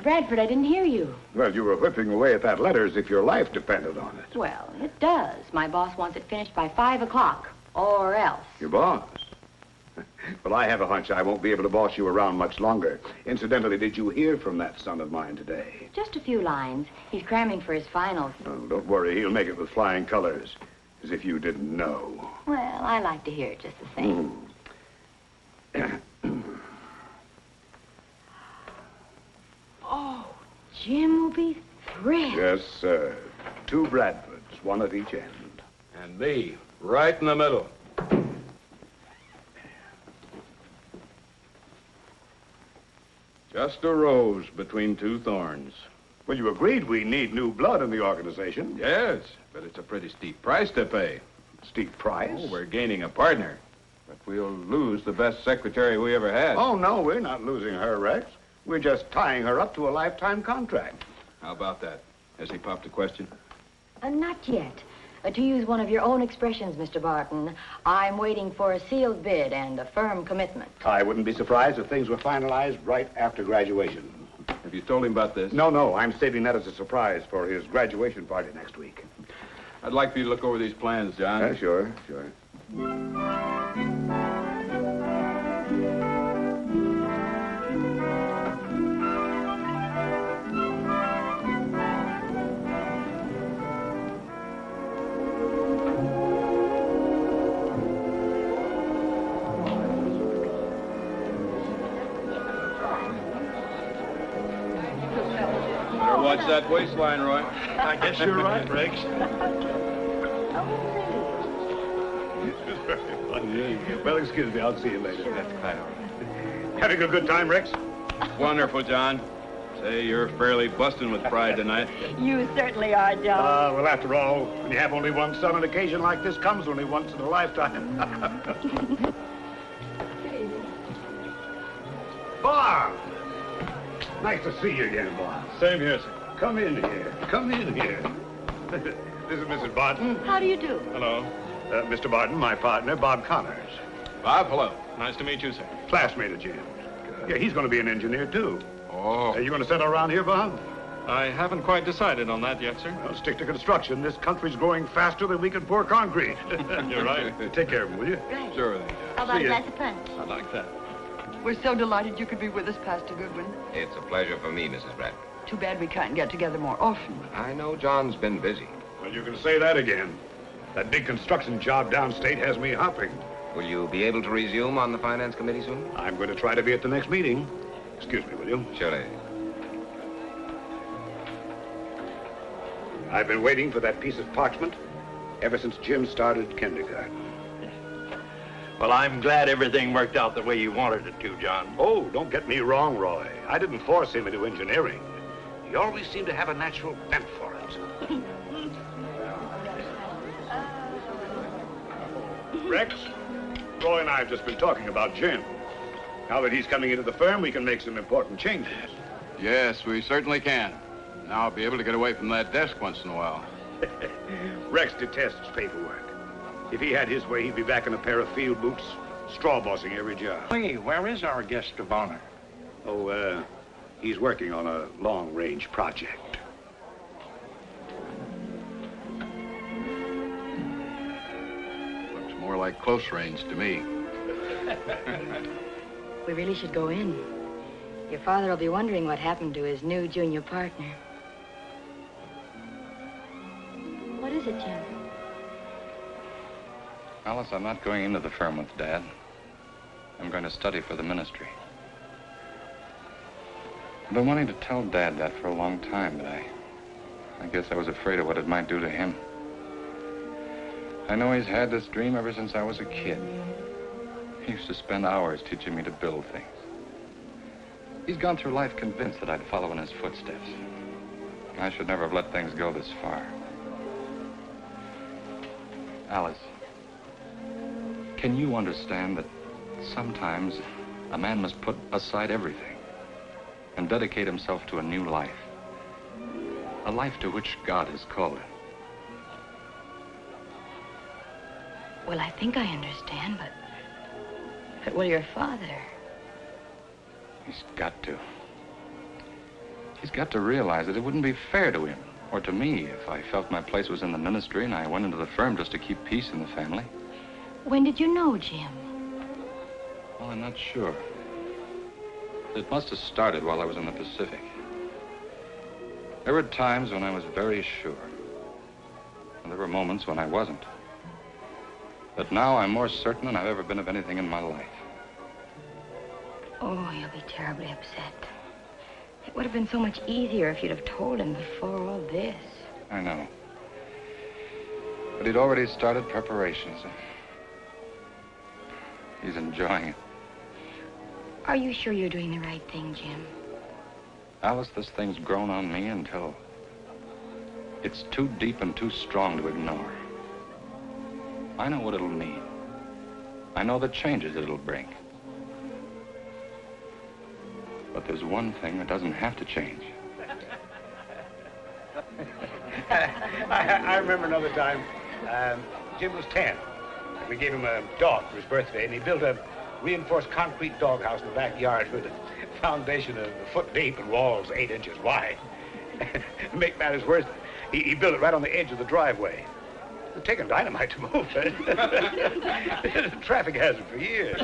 Bradford, I didn't hear you. Well, you were whipping away at that letter as if your life depended on it. Well, it does. My boss wants it finished by 5 o'clock, or else. Your boss? Well, I have a hunch I won't be able to boss you around much longer. Incidentally, did you hear from that son of mine today? Just a few lines. He's cramming for his finals. Oh, don't worry, he'll make it with flying colors. As if you didn't know. Well, I like to hear it just the same. Oh, Jim will be thrilled. Yes, sir. 2 Bradfords, 1 at each end. And me, right in the middle. Just a rose between 2 thorns. Well, you agreed we need new blood in the organization. Yes, but it's a pretty steep price to pay. Steep price? Oh, we're gaining a partner. But we'll lose the best secretary we ever had. Oh, no, we're not losing her, Rex. We're just tying her up to a lifetime contract. How about that? Has he popped a question? Not yet. To use one of your own expressions, Mr. Barton, I'm waiting for a sealed bid and a firm commitment. I wouldn't be surprised if things were finalized right after graduation. Have you told him about this? No, I'm saving that as a surprise for his graduation party next week. I'd like for you to look over these plans, John. Yeah, sure. Better watch that waistline, Roy. I guess you're right, Rex. Well, excuse me. I'll see you later. That's quite all right. Having a good time, Rex? Wonderful, John. Say, you're fairly busting with pride tonight. You certainly are, John. Well, after all, when you have only one son, an occasion like this comes only once in a lifetime. Bob! Nice to see you again, Bob. Same here, sir. Come in here. This is Mrs. Barton. How do you do? Hello. Mr. Barton, my partner, Bob Connors. Bob, hello. Nice to meet you, sir. Classmate of Jim's. Yeah, he's going to be an engineer, too. Oh. Are you going to settle around here, Bob? I haven't quite decided on that yet, sir. Well, stick to construction. This country's growing faster than we can pour concrete. You're right. Take care of him, will you? Right. Sure thing, How John. about See a ya. glass of punch? I like that. We're so delighted you could be with us, Pastor Goodwin. It's a pleasure for me, Mrs. Bradford. Too bad we can't get together more often. I know John's been busy. Well, you can say that again. That big construction job downstate has me hopping. Will you be able to resume on the Finance Committee soon? I'm going to try to be at the next meeting. Excuse me, will you? Surely. I've been waiting for that piece of parchment ever since Jim started kindergarten. Well, I'm glad everything worked out the way you wanted it to, John. Oh, don't get me wrong, Roy. I didn't force him into engineering. He always seemed to have a natural bent for it. Rex, Roy and I have just been talking about Jim. Now that he's coming into the firm, we can make some important changes. Yes, we certainly can. Now I'll be able to get away from that desk once in a while. Rex detests paperwork. If he had his way, he'd be back in a pair of field boots, straw bossing every job. Hey, where is our guest of honor? Oh, he's working on a long-range project. Looks more like close range to me. We really should go in. Your father will be wondering what happened to his new junior partner. What is it, Jim? Alice, I'm not going into the firm with Dad. I'm going to study for the ministry. I've been wanting to tell Dad that for a long time, but I guess I was afraid of what it might do to him. I know he's had this dream ever since I was a kid. He used to spend hours teaching me to build things. He's gone through life convinced that I'd follow in his footsteps. I should never have let things go this far. Alice, can you understand that sometimes a man must put aside everything and dedicate himself to a new life? A life to which God has called him. Well, I think I understand, but will your father? He's got to. He's got to realize that it wouldn't be fair to him or to me if I felt my place was in the ministry and I went into the firm just to keep peace in the family. When did you know, Jim? Well, I'm not sure. It must have started while I was in the Pacific. There were times when I was very sure. And there were moments when I wasn't. But now I'm more certain than I've ever been of anything in my life. Oh, you'll be terribly upset. It would have been so much easier if you'd have told him before all this. I know. But he'd already started preparations. He's enjoying it. Are you sure you're doing the right thing, Jim? Alice, this thing's grown on me until it's too deep and too strong to ignore. I know what it'll mean. I know the changes it'll bring. But there's one thing that doesn't have to change. I remember another time, Jim was 10. We gave him a dog for his birthday, and he built a reinforced concrete doghouse in the backyard with a foundation a foot deep and walls 8 inches wide. To make matters worse, he built it right on the edge of the driveway. It's taken dynamite to move it. Traffic hazard for years.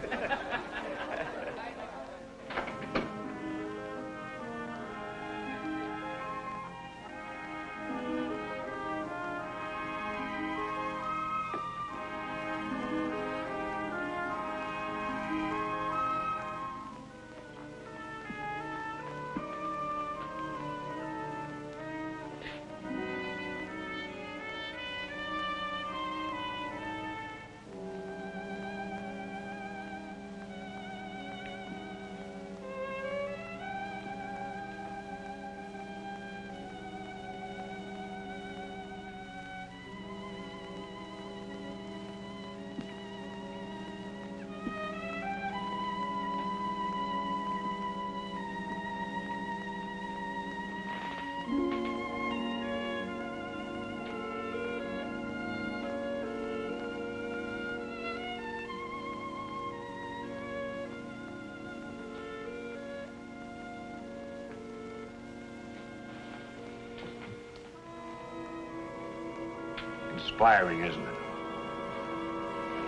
Inspiring, isn't it?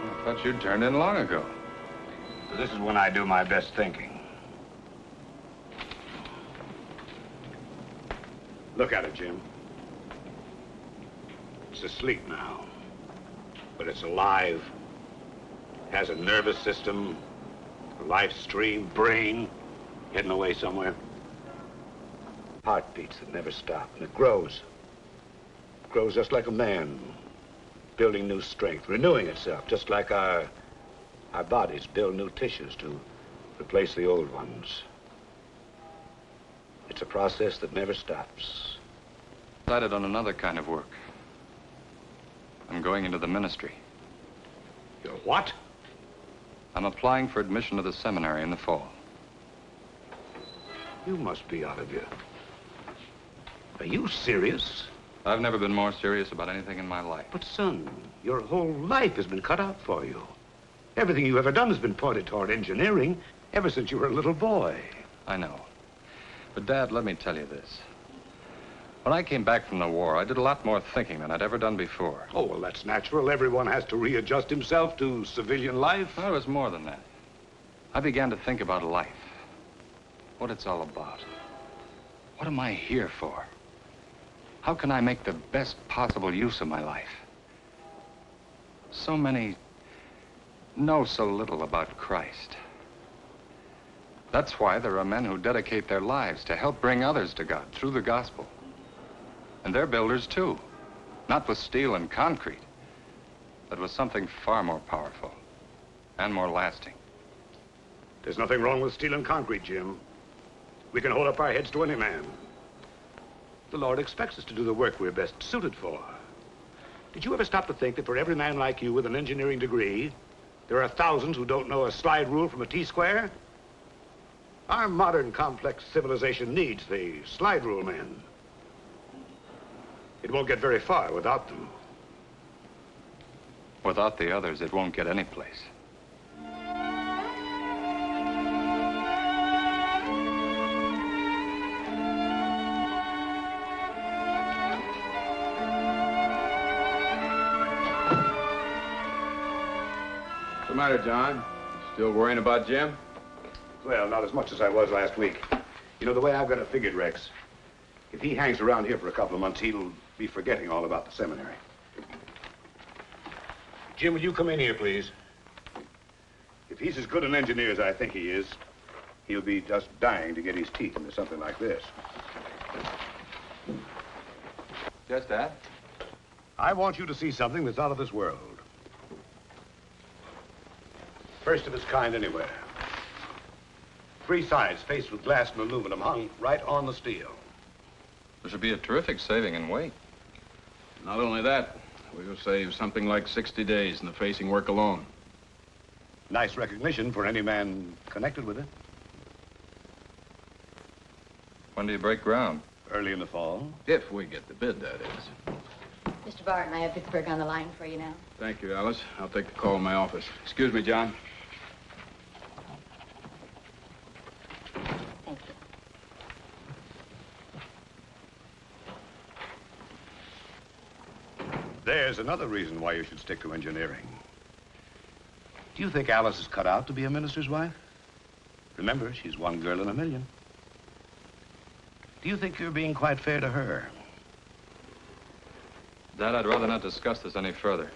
I thought you'd turned in long ago. This is when I do my best thinking. Look at it, Jim. It's asleep now. But it's alive. Has a nervous system, a life stream, brain, hidden away somewhere. Heartbeats that never stop, and it grows. It grows just like a man, building new strength, renewing itself, just like our bodies build new tissues to replace the old ones. It's a process that never stops. Decided on another kind of work. I'm going into the ministry. You're what? I'm applying for admission to the seminary in the fall. You must be out of your... Are you serious? I've never been more serious about anything in my life. But, son, your whole life has been cut out for you. Everything you've ever done has been pointed toward engineering ever since you were a little boy. I know. But, Dad, let me tell you this. When I came back from the war, I did a lot more thinking than I'd ever done before. Oh, well, that's natural. Everyone has to readjust himself to civilian life. Well, it was more than that. I began to think about life. What it's all about. What am I here for? How can I make the best possible use of my life? So many know so little about Christ. That's why there are men who dedicate their lives to help bring others to God through the gospel. And they're builders too, not with steel and concrete, but with something far more powerful and more lasting. There's nothing wrong with steel and concrete, Jim. We can hold up our heads to any man. The Lord expects us to do the work we're best suited for. Did you ever stop to think that for every man like you with an engineering degree, there are thousands who don't know a slide rule from a T-square? Our modern complex civilization needs the slide rule men. It won't get very far without them. Without the others, it won't get any place. the matter, John? Still worrying about Jim? Well, not as much as I was last week. You know, the way I've got it figured, Rex, if he hangs around here for a couple of months, he'll be forgetting all about the seminary. Jim, will you come in here, please? If he's as good an engineer as I think he is, he'll be just dying to get his teeth into something like this. Yes, Dad? I want you to see something that's out of this world. First of its kind anywhere. 3 sides faced with glass and aluminum hung right on the steel. There should be a terrific saving in weight. Not only that, we'll save something like 60 days in the facing work alone. Nice recognition for any man connected with it. When do you break ground? Early in the fall. If we get the bid, that is. Mr. Barton, I have Pittsburgh on the line for you now. Thank you, Alice. I'll take the call in my office. Excuse me, John. Thank you. There's another reason why you should stick to engineering. Do you think Alice is cut out to be a minister's wife? Remember, she's one girl in a million. Do you think you're being quite fair to her? Dad, I'd rather not discuss this any further.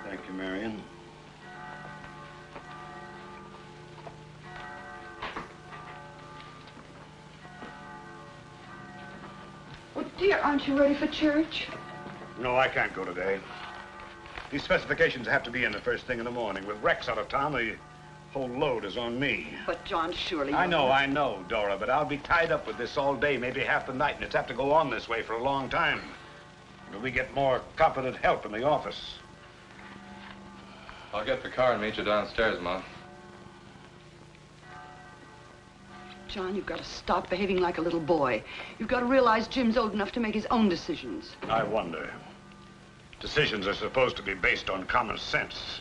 Thank you, Marion. Oh, dear, aren't you ready for church? No, I can't go today. These specifications have to be in the first thing in the morning. With Rex out of town, the whole load is on me. But, John, surely... I know, Dora, but I'll be tied up with this all day, maybe half the night, and it's have to go on this way for a long time. Will we get more competent help in the office? I'll get the car and meet you downstairs, Mom. John, you've got to stop behaving like a little boy. You've got to realize Jim's old enough to make his own decisions. I wonder. Decisions are supposed to be based on common sense.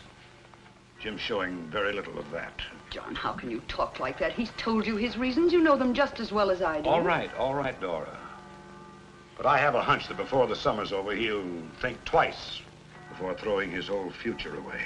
Jim's showing very little of that. John, how can you talk like that? He's told you his reasons. You know them just as well as I do. All right, Dora. But I have a hunch that before the summer's over, he'll think twice before throwing his whole future away.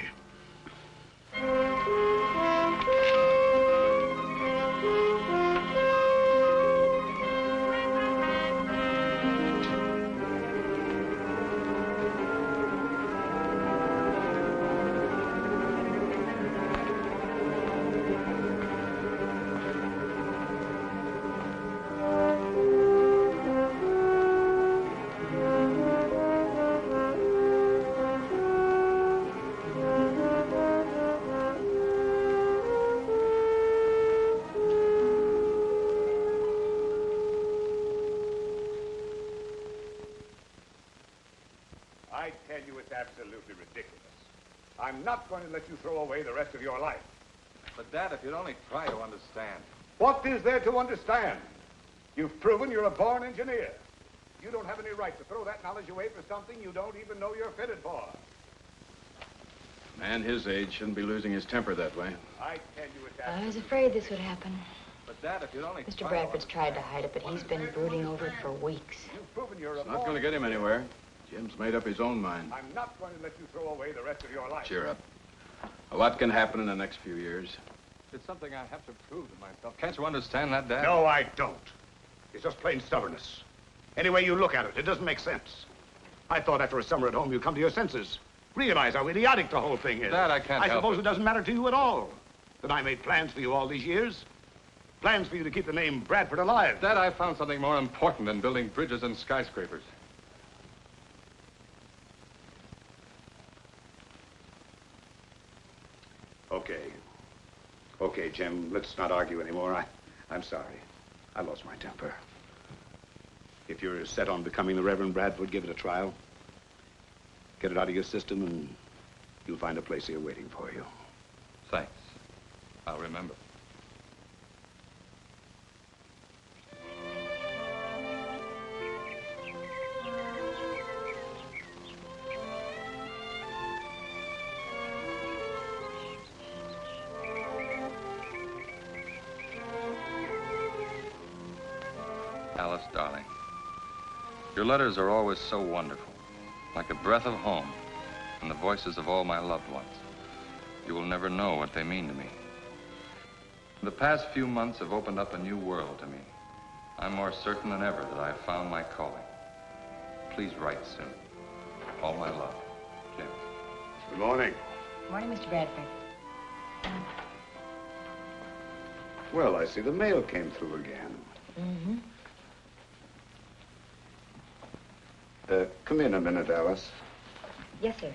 I tell you, it's absolutely ridiculous. I'm not going to let you throw away the rest of your life. But, Dad, if you'd only try to understand. What is there to understand? You've proven you're a born engineer. You don't have any right to throw that knowledge away for something you don't even know you're fitted for. A man his age shouldn't be losing his temper that way. I tell you, it's I was afraid this would happen. But, Dad, if you'd only Mr. Bradford's tried to hide it, but he's been brooding over it for weeks. You've proven you're a It's not going to get him anywhere. Jim's made up his own mind. I'm not going to let you throw away the rest of your life. Cheer up. A lot can happen in the next few years. It's something I have to prove to myself. Can't you understand that, Dad? No, I don't. It's just plain stubbornness. Any way you look at it, it doesn't make sense. I thought after a summer at home you'd come to your senses. Realize how idiotic the whole thing is. Dad, I can't I help suppose it. it doesn't matter to you at all that I made plans for you all these years. Plans for you to keep the name Bradford alive. Dad, I found something more important than building bridges and skyscrapers. Okay, Jim, let's not argue anymore. I'm sorry. I lost my temper. If you're set on becoming the Reverend Bradford, give it a trial. Get it out of your system, and you'll find a place here waiting for you. Thanks. I'll remember. Darling, your letters are always so wonderful, like a breath of home and the voices of all my loved ones. You will never know what they mean to me. The past few months have opened up a new world to me. I'm more certain than ever that I have found my calling. Please write soon. All my love, Jim. Good morning. Morning, Mr. Bradford. Well, I see the mail came through again. Mm-hmm. Come in a minute, Alice. Yes, sir.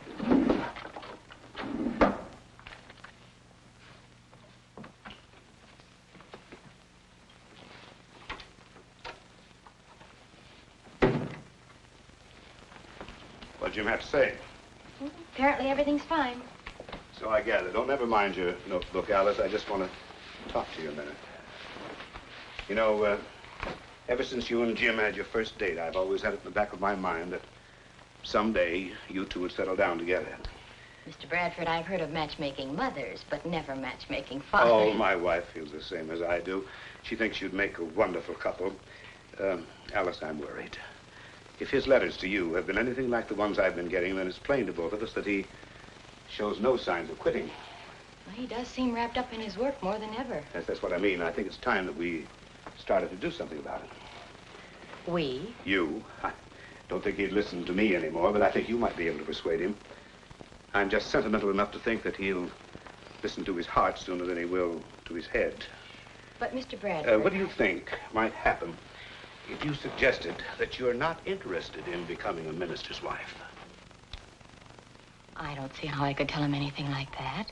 What'd Jim have to say? Apparently everything's fine. So I gather. Don't never mind your notebook, Alice. I just want to talk to you a minute. You know, ever since you and Jim had your first date, I've always had it in the back of my mind that someday you two would settle down together. Mr. Bradford, I've heard of matchmaking mothers, but never matchmaking fathers. Oh, my wife feels the same as I do. She thinks you'd make a wonderful couple. Alice, I'm worried. If his letters to you have been anything like the ones I've been getting, then it's plain to both of us that he shows no signs of quitting. Well, he does seem wrapped up in his work more than ever. Yes, that's what I mean. I think it's time that we started to do something about it. We? You. I don't think he'd listen to me anymore, but I think you might be able to persuade him. I'm just sentimental enough to think that he'll listen to his heart sooner than he will to his head. But, Mr. Bradford... What do you think might happen if you suggested that you're not interested in becoming a minister's wife? I don't see how I could tell him anything like that.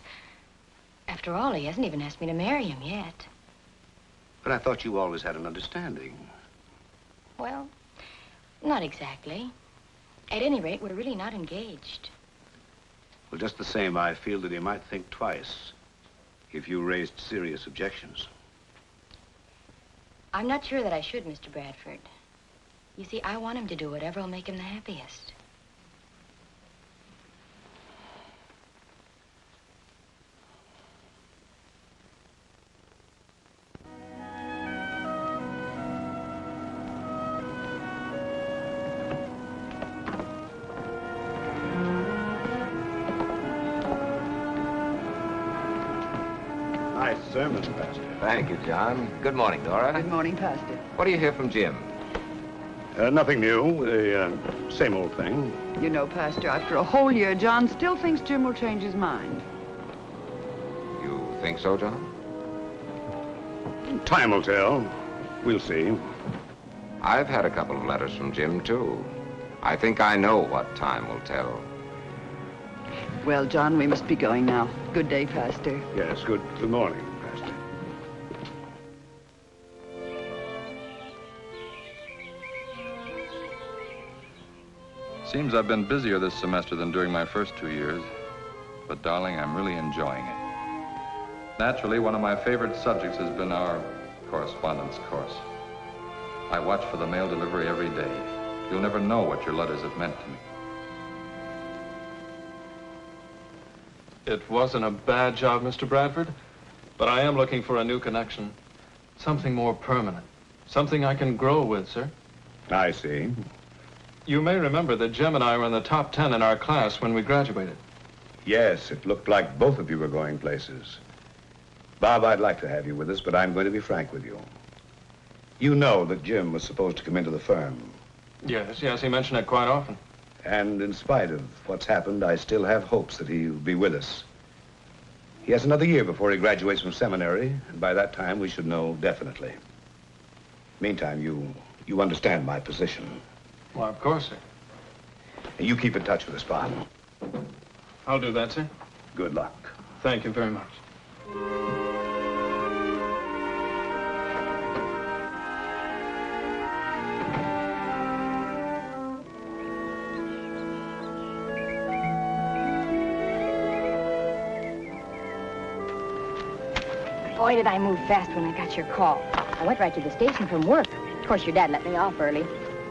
After all, he hasn't even asked me to marry him yet. But I thought you always had an understanding. Well, not exactly. At any rate, we're really not engaged. Well, just the same, I feel that he might think twice if you raised serious objections. I'm not sure that I should, Mr. Bradford. You see, I want him to do whatever will make him the happiest. Nice sermon, Pastor. Thank you, John. Good morning, Dora. Good morning, Pastor. What do you hear from Jim? Nothing new. The same old thing. You know, Pastor, after a whole year, John still thinks Jim will change his mind. You think so, John? Time will tell. We'll see. I've had a couple of letters from Jim, too. I think I know what time will tell. Well, John, we must be going now. Good day, Pastor. Yes, good morning, Pastor. Seems I've been busier this semester than during my first 2 years, but darling, I'm really enjoying it. Naturally, one of my favorite subjects has been our correspondence course. I watch for the mail delivery every day. You'll never know what your letters have meant to me. It wasn't a bad job, Mr. Bradford, but I am looking for a new connection. Something more permanent. Something I can grow with, sir. I see. You may remember that Jim and I were in the top 10 in our class when we graduated. Yes, it looked like both of you were going places. Bob, I'd like to have you with us, but I'm going to be frank with you. You know that Jim was supposed to come into the firm. Yes, he mentioned it quite often. And in spite of what's happened, I still have hopes that he'll be with us. He has another year before he graduates from seminary, and by that time we should know definitely. Meantime, you understand my position. Well, of course, sir. And you keep in touch with us, Bob. I'll do that, sir. Good luck. Thank you very much. Boy, did I move fast when I got your call. I went right to the station from work. Of course, your dad let me off early.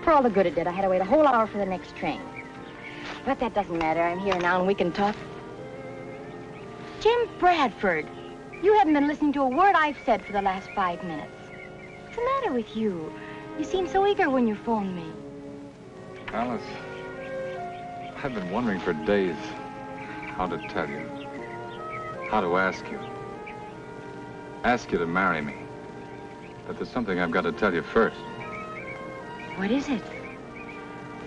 For all the good it did, I had to wait a whole hour for the next train. But that doesn't matter. I'm here now and we can talk. Jim Bradford, you haven't been listening to a word I've said for the last 5 minutes. What's the matter with you? You seemed so eager when you phoned me. Alice, I've been wondering for days how to tell you, how to ask you. Ask you to marry me. But there's something I've got to tell you first. What is it?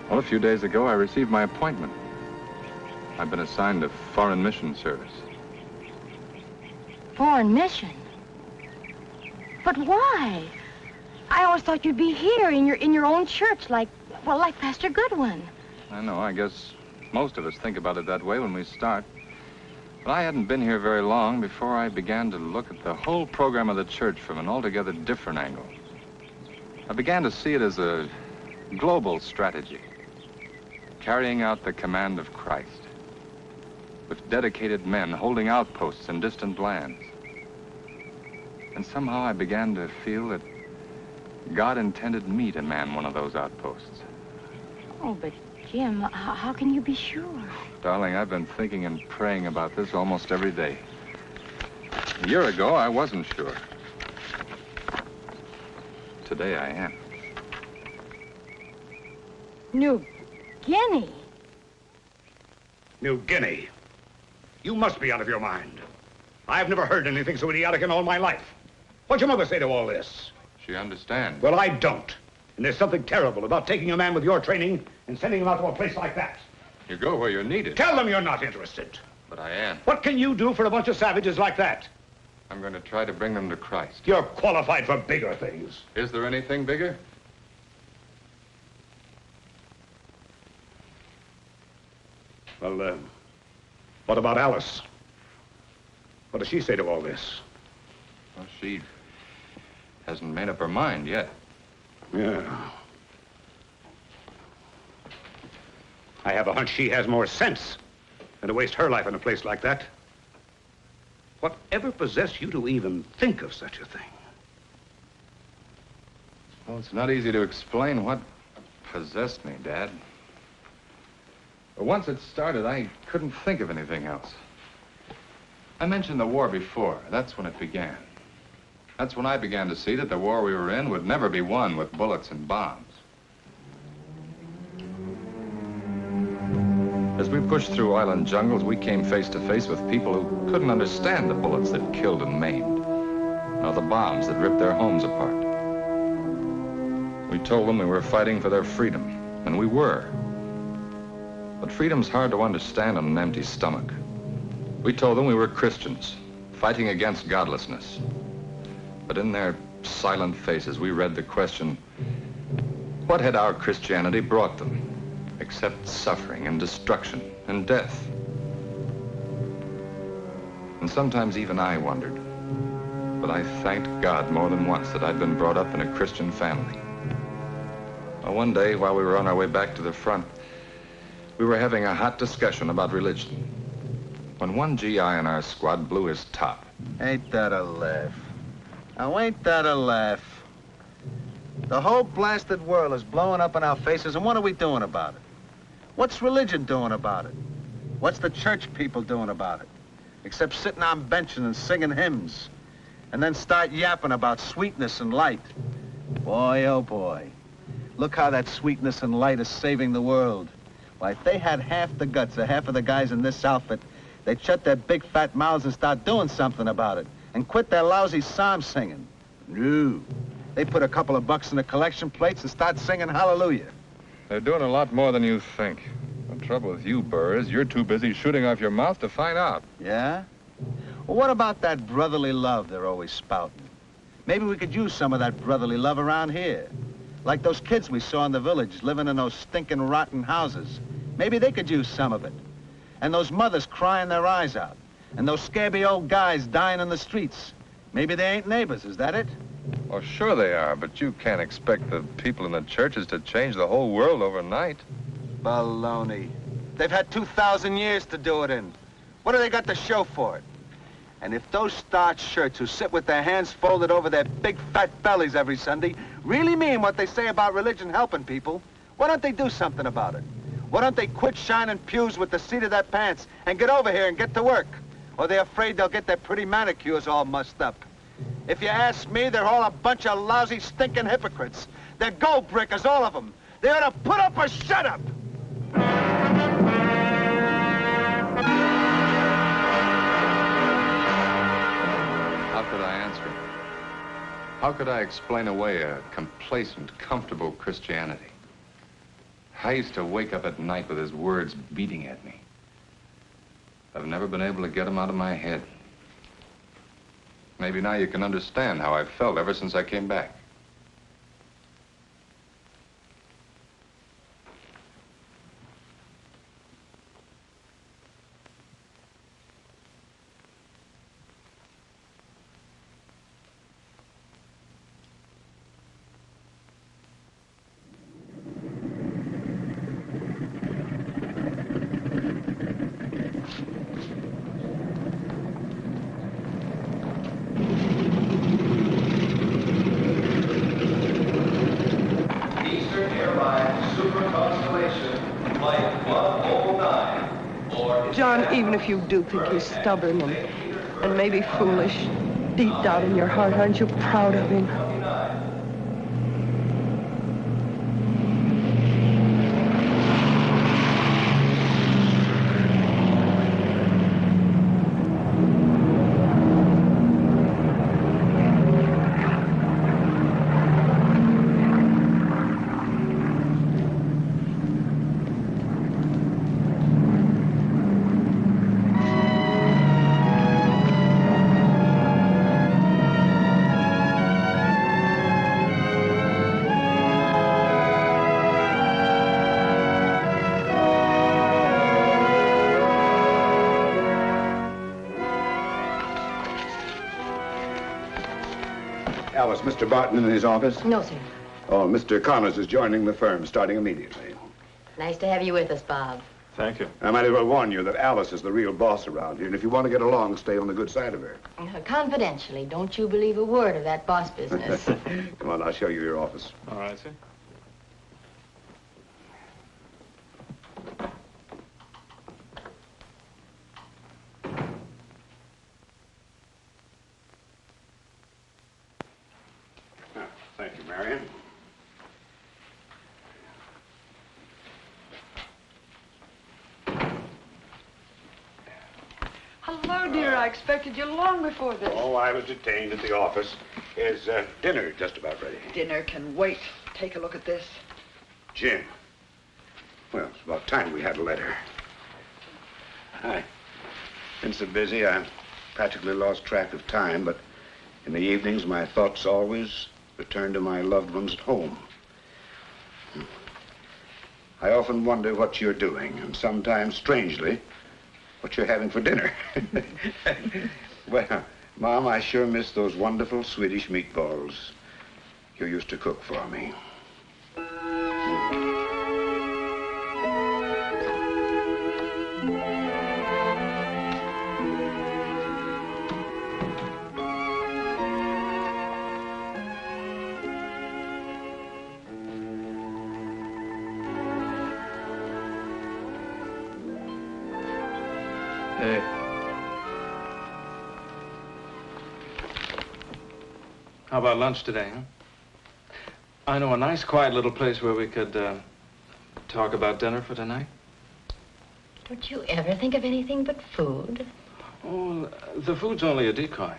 Well, a few days ago, I received my appointment. I've been assigned to foreign mission service. Foreign mission? But why? I always thought you'd be here in your own church, like Pastor Goodwin. I know, I guess most of us think about it that way when we start. But I hadn't been here very long before I began to look at the whole program of the church from an altogether different angle. I began to see it as a global strategy, carrying out the command of Christ, with dedicated men holding outposts in distant lands. And somehow I began to feel that God intended me to man one of those outposts. Oh, but Jim, how can you be sure? Darling, I've been thinking and praying about this almost every day. A year ago, I wasn't sure. Today, I am. New Guinea? New Guinea? You must be out of your mind. I've never heard anything so idiotic in all my life. What'd your mother say to all this? She understands. Well, I don't. And there's something terrible about taking a man with your training and sending him out to a place like that. You go where you're needed. Tell them you're not interested. But I am. What can you do for a bunch of savages like that? I'm going to try to bring them to Christ. You're qualified for bigger things. Is there anything bigger? Well, what about Alice? What does she say to all this? Well, she hasn't made up her mind yet. Yeah. I have a hunch she has more sense than to waste her life in a place like that. Whatever possessed you to even think of such a thing? Well, it's not easy to explain what possessed me, Dad. But once it started, I couldn't think of anything else. I mentioned the war before. That's when it began. That's when I began to see that the war we were in would never be won with bullets and bombs. As we pushed through island jungles, we came face to face with people who couldn't understand the bullets that killed and maimed, nor the bombs that ripped their homes apart. We told them we were fighting for their freedom, and we were. But freedom's hard to understand on an empty stomach. We told them we were Christians, fighting against godlessness. But in their silent faces, we read the question, what had our Christianity brought them, except suffering and destruction and death? And sometimes even I wondered, but I thanked God more than once that I'd been brought up in a Christian family. Well, one day, while we were on our way back to the front, we were having a hot discussion about religion, when one GI in our squad blew his top. Ain't that a laugh? Now, ain't that a laugh? The whole blasted world is blowing up in our faces, and what are we doing about it? What's religion doing about it? What's the church people doing about it? Except sitting on benches and singing hymns, and then start yapping about sweetness and light. Boy, oh boy. Look how that sweetness and light is saving the world. Why, if they had half the guts of half of the guys in this outfit, they'd shut their big fat mouths and start doing something about it, and quit their lousy psalm singing. No. They put a couple of bucks in the collection plates and start singing hallelujah. They're doing a lot more than you think. The trouble with you, Burr, is you're too busy shooting off your mouth to find out. Yeah? Well, what about that brotherly love they're always spouting? Maybe we could use some of that brotherly love around here. Like those kids we saw in the village living in those stinking, rotten houses. Maybe they could use some of it. And those mothers crying their eyes out. And those scabby old guys dying in the streets. Maybe they ain't neighbors, is that it? Well, sure they are, but you can't expect the people in the churches to change the whole world overnight. Baloney. They've had 2,000 years to do it in. What do they got to show for it? And if those starched shirts who sit with their hands folded over their big fat bellies every Sunday really mean what they say about religion helping people, why don't they do something about it? Why don't they quit shining pews with the seat of their pants and get over here and get to work? Or they're afraid they'll get their pretty manicures all mussed up. If you ask me, they're all a bunch of lousy, stinking hypocrites. They're gold brickers, all of them. They ought to put up or shut up. How could I answer him? How could I explain away a complacent, comfortable Christianity? I used to wake up at night with his words beating at me. I've never been able to get them out of my head. Maybe now you can understand how I've felt ever since I came back. John, even if you do think he's stubborn and maybe foolish, deep down in your heart, aren't you proud of him? Alice, Mr. Barton in his office? No, sir. Oh, Mr. Connors is joining the firm, starting immediately. Nice to have you with us, Bob. Thank you. I might as well warn you that Alice is the real boss around here, and if you want to get along, stay on the good side of her. Confidentially, don't you believe a word of that boss business. Come on, I'll show you your office. All right, sir. Thank you, Marion. Hello, dear. I expected you long before this. Oh, I was detained at the office. Is dinner just about ready? Dinner can wait. Take a look at this. Jim. Well, it's about time we had a letter. I've been so busy, I practically lost track of time, but in the evenings, my thoughts always return to my loved ones at home. I often wonder what you're doing, and sometimes, strangely, what you're having for dinner. Well, Mom, I sure miss those wonderful Swedish meatballs you used to cook for me. Hey. How about lunch today, huh? I know a nice, quiet little place where we could talk about dinner for tonight. Don't you ever think of anything but food? Oh, the food's only a decoy.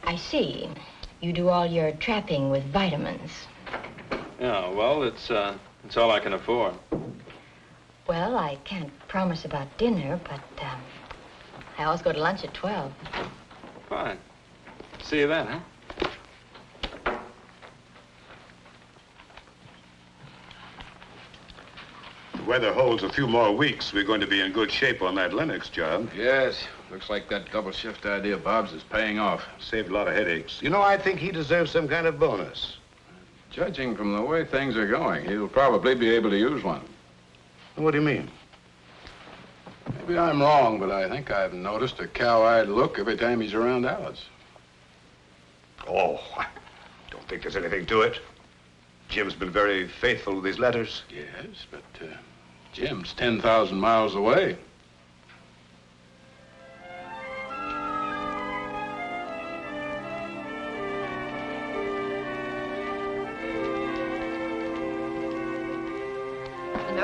I see. You do all your trapping with vitamins. Yeah, well, it's all I can afford. Well, I can't promise about dinner, but I always go to lunch at 12. Fine. See you then, huh? If the weather holds a few more weeks, we're going to be in good shape on that Lennox job. Yes, looks like that double shift idea of Bob's is paying off. Saved a lot of headaches. You know, I think he deserves some kind of bonus. Judging from the way things are going, he'll probably be able to use one. What do you mean? Maybe I'm wrong, but I think I've noticed a cow-eyed look every time he's around Alice. Oh, I don't think there's anything to it. Jim's been very faithful with his letters. Yes, but Jim's 10,000 miles away.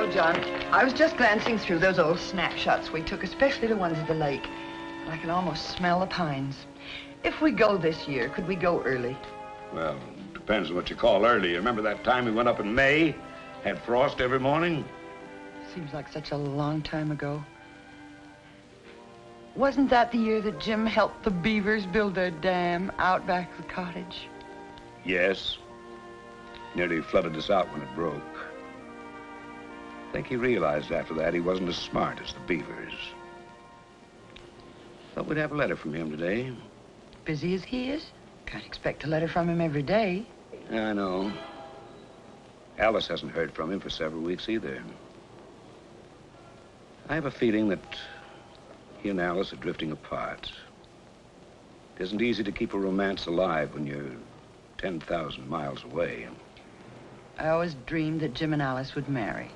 Well, John, I was just glancing through those old snapshots we took, especially the ones of the lake. And I can almost smell the pines. If we go this year, could we go early? Well, depends on what you call early. You remember that time we went up in May? Had frost every morning? Seems like such a long time ago. Wasn't that the year that Jim helped the beavers build their dam out back of the cottage? Yes. Nearly flooded us out when it broke. I think he realized after that he wasn't as smart as the beavers. Thought we'd have a letter from him today. Busy as he is, can't expect a letter from him every day. I know. Alice hasn't heard from him for several weeks either. I have a feeling that he and Alice are drifting apart. It isn't easy to keep a romance alive when you're 10,000 miles away. I always dreamed that Jim and Alice would marry.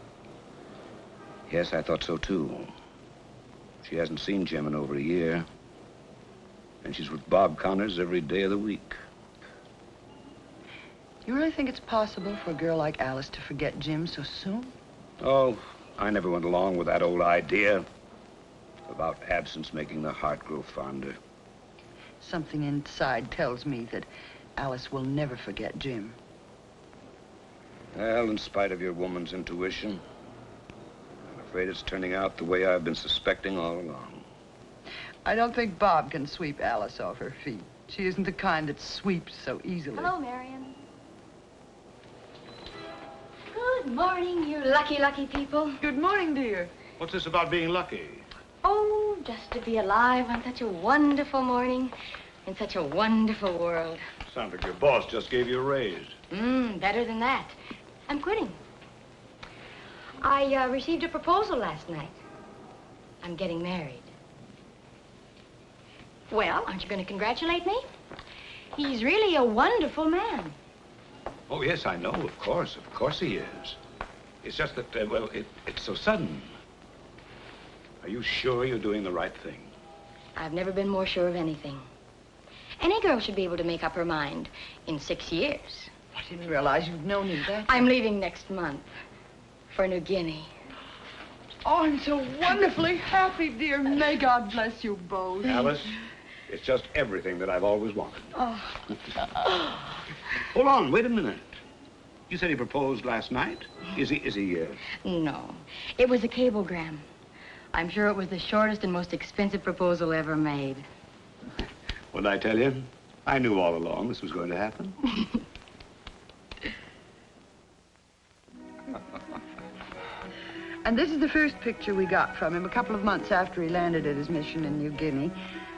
Yes, I thought so too. She hasn't seen Jim in over a year. And she's with Bob Connors every day of the week. You really think it's possible for a girl like Alice to forget Jim so soon? Oh, I never went along with that old idea about absence making the heart grow fonder. Something inside tells me that Alice will never forget Jim. Well, in spite of your woman's intuition, I'm afraid it's turning out the way I've been suspecting all along. I don't think Bob can sweep Alice off her feet. She isn't the kind that sweeps so easily. Hello, Marion. Good morning, you lucky, lucky people. Good morning, dear. What's this about being lucky? Oh, just to be alive on such a wonderful morning in such a wonderful world. Sounds like your boss just gave you a raise. Better than that. I'm quitting. I received a proposal last night. I'm getting married. Well, aren't you going to congratulate me? He's really a wonderful man. Oh, yes, I know, of course he is. It's just that, well, it's so sudden. Are you sure you're doing the right thing? I've never been more sure of anything. Any girl should be able to make up her mind in 6 years. I didn't realize you'd known him that. I'm leaving next month for New Guinea. Oh, I'm so wonderfully happy, dear. May God bless you both. Alice, it's just everything that I've always wanted. Oh. Hold on, wait a minute. You said he proposed last night? Is he? No, it was a cablegram. I'm sure it was the shortest and most expensive proposal ever made. What did I tell you? I knew all along this was going to happen. And this is the first picture we got from him a couple of months after he landed at his mission in New Guinea.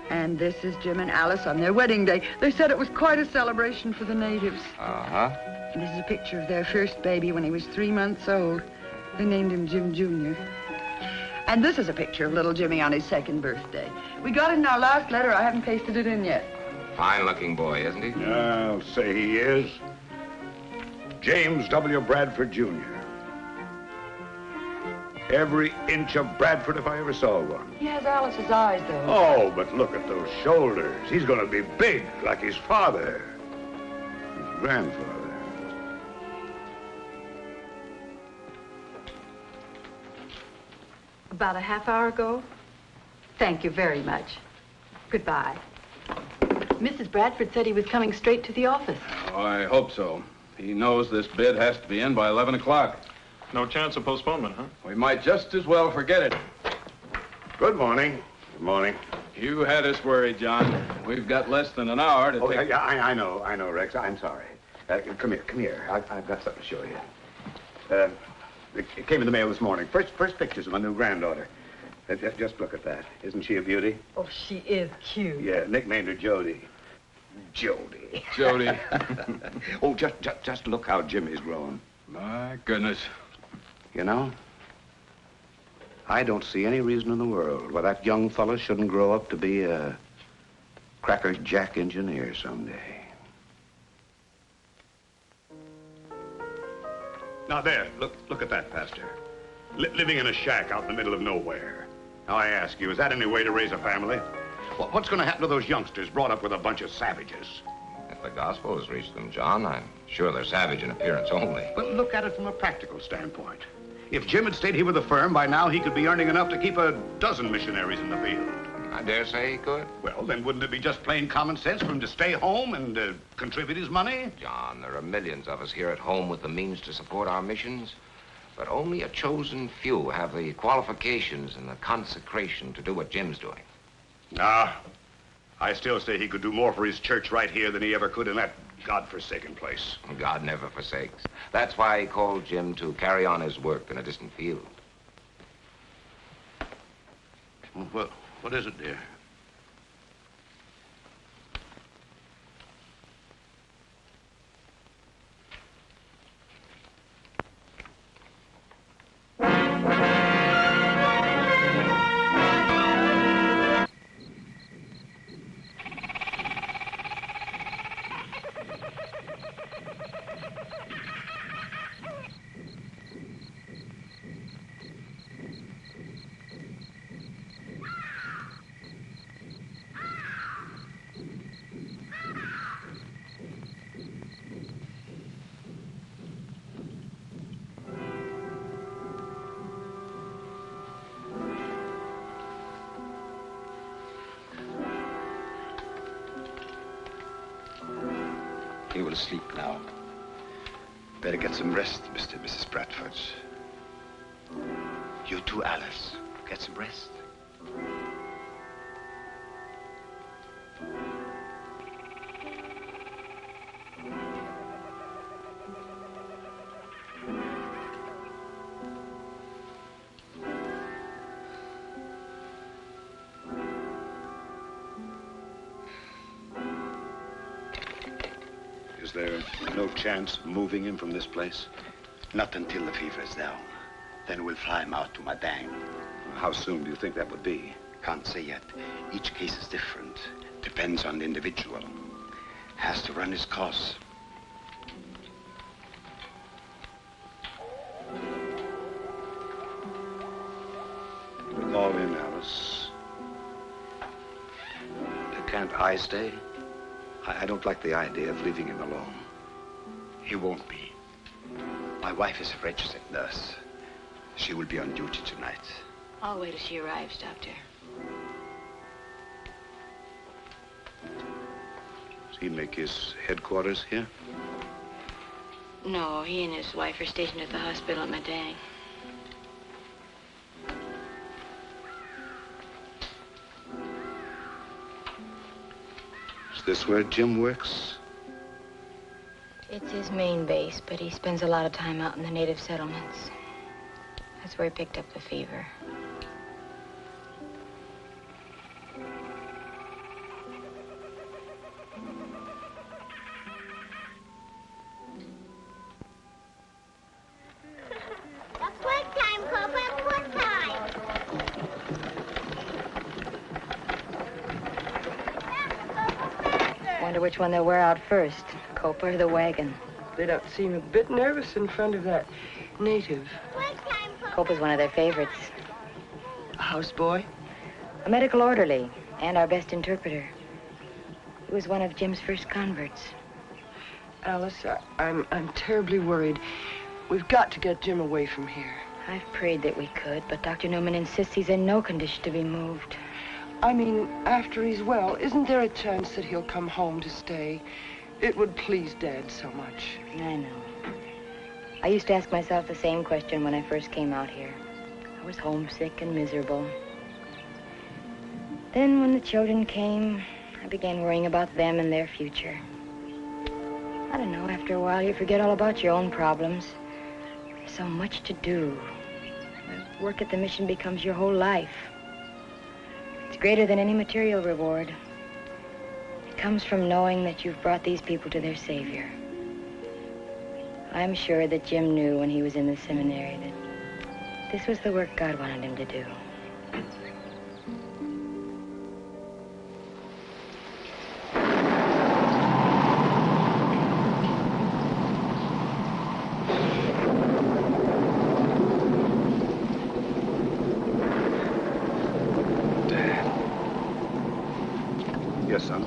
And this is Jim and Alice on their wedding day. They said it was quite a celebration for the natives. Uh-huh. And this is a picture of their first baby when he was 3 months old. They named him Jim Jr. And this is a picture of little Jimmy on his 2nd birthday. We got it in our last letter. I haven't pasted it in yet. Fine-looking boy, isn't he? I'll say he is. James W. Bradford, Jr. Every inch of Bradford if I ever saw one. He has Alice's eyes, though. Oh, but look at those shoulders. He's going to be big like his father. His grandfather. About a half hour ago? Thank you very much. Goodbye. Mrs. Bradford said he was coming straight to the office. Oh, I hope so. He knows this bid has to be in by 11 o'clock. No chance of postponement, huh? We might just as well forget it. Good morning. Good morning. You had us worried, John. We've got less than an hour to take... Yeah, I know, Rex. I'm sorry. Come here. I've got something to show you. It came in the mail this morning. First pictures of my new granddaughter. Just look at that. Isn't she a beauty? Oh, she is cute. Yeah, nicknamed her Jody. Jody. Jody. Oh, just look how Jimmy's grown. My goodness. You know, I don't see any reason in the world why that young fella shouldn't grow up to be a Cracker Jack engineer someday. Now there, look at that, Pastor. Living in a shack out in the middle of nowhere. Now I ask you, is that any way to raise a family? What's going to happen to those youngsters brought up with a bunch of savages? If the gospel has reached them, John, I'm sure they're savage in appearance only. But look at it from a practical standpoint. If Jim had stayed here with the firm, by now he could be earning enough to keep a dozen missionaries in the field. I dare say he could. Well, then wouldn't it be just plain common sense for him to stay home and contribute his money? John, there are millions of us here at home with the means to support our missions, but only a chosen few have the qualifications and the consecration to do what Jim's doing. Nah, I still say he could do more for his church right here than he ever could in that God-forsaken place. God never forsakes. That's why he called Jim to carry on his work in a distant field. Well, what is it, dear? He will sleep now. Better get some rest, Mr. and Mrs. Bradford. You too, Alice. Get some rest. Is there no chance of moving him from this place? Not until the fever is down. Then we'll fly him out to Madang. How soon do you think that would be? Can't say yet. Each case is different. Depends on the individual. Has to run his course. With all in, Alice. Can't I stay? I don't like the idea of leaving him alone. He won't be. My wife is a registered nurse. She will be on duty tonight. I'll wait till she arrives, Doctor. Does he make his headquarters here? No, he and his wife are stationed at the hospital at Madang. Is this where Jim works? It's his main base, but he spends a lot of time out in the native settlements. That's where he picked up the fever. Wonder which one they'll wear out first, Copa or the wagon. They don't seem a bit nervous in front of that native. Copa's one of their favorites. A houseboy? A medical orderly and our best interpreter. He was one of Jim's first converts. Alice, I'm terribly worried. We've got to get Jim away from here. I've prayed that we could, but Dr. Newman insists he's in no condition to be moved. I mean, after he's well, isn't there a chance that he'll come home to stay? It would please Dad so much. I know. I used to ask myself the same question when I first came out here. I was homesick and miserable. Then when the children came, I began worrying about them and their future. I don't know, after a while you forget all about your own problems. There's so much to do. The work at the mission becomes your whole life. It's greater than any material reward. It comes from knowing that you've brought these people to their Savior. I'm sure that Jim knew when he was in the seminary that this was the work God wanted him to do. Yes, son.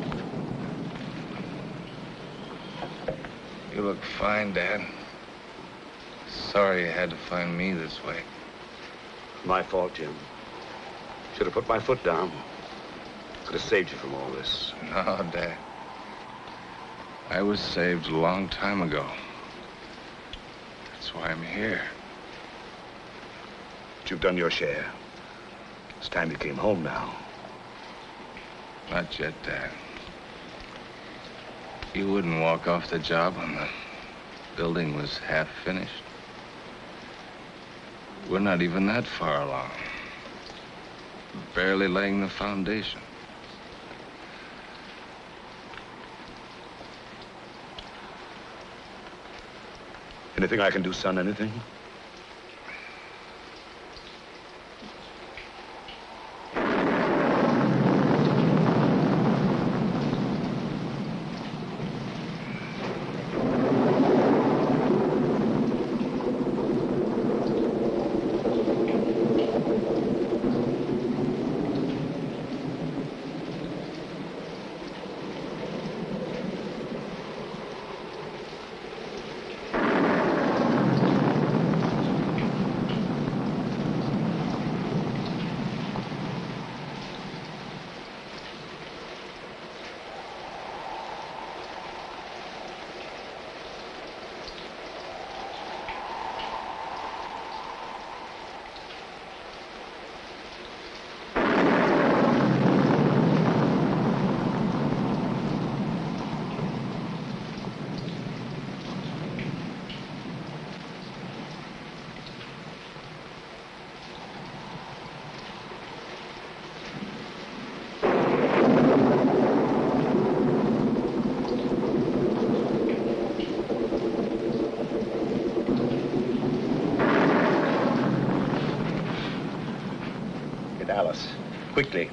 You look fine, Dad. sorry you had to find me this way. My fault, Jim. Should have put my foot down. Could have saved you from all this. No, Dad. I was saved a long time ago. That's why I'm here. But you've done your share. It's time you came home now. Not yet, Dad. You wouldn't walk off the job when the building was half finished. We're not even that far along. Barely laying the foundation. Anything I can do, son? Anything? Alice, quickly.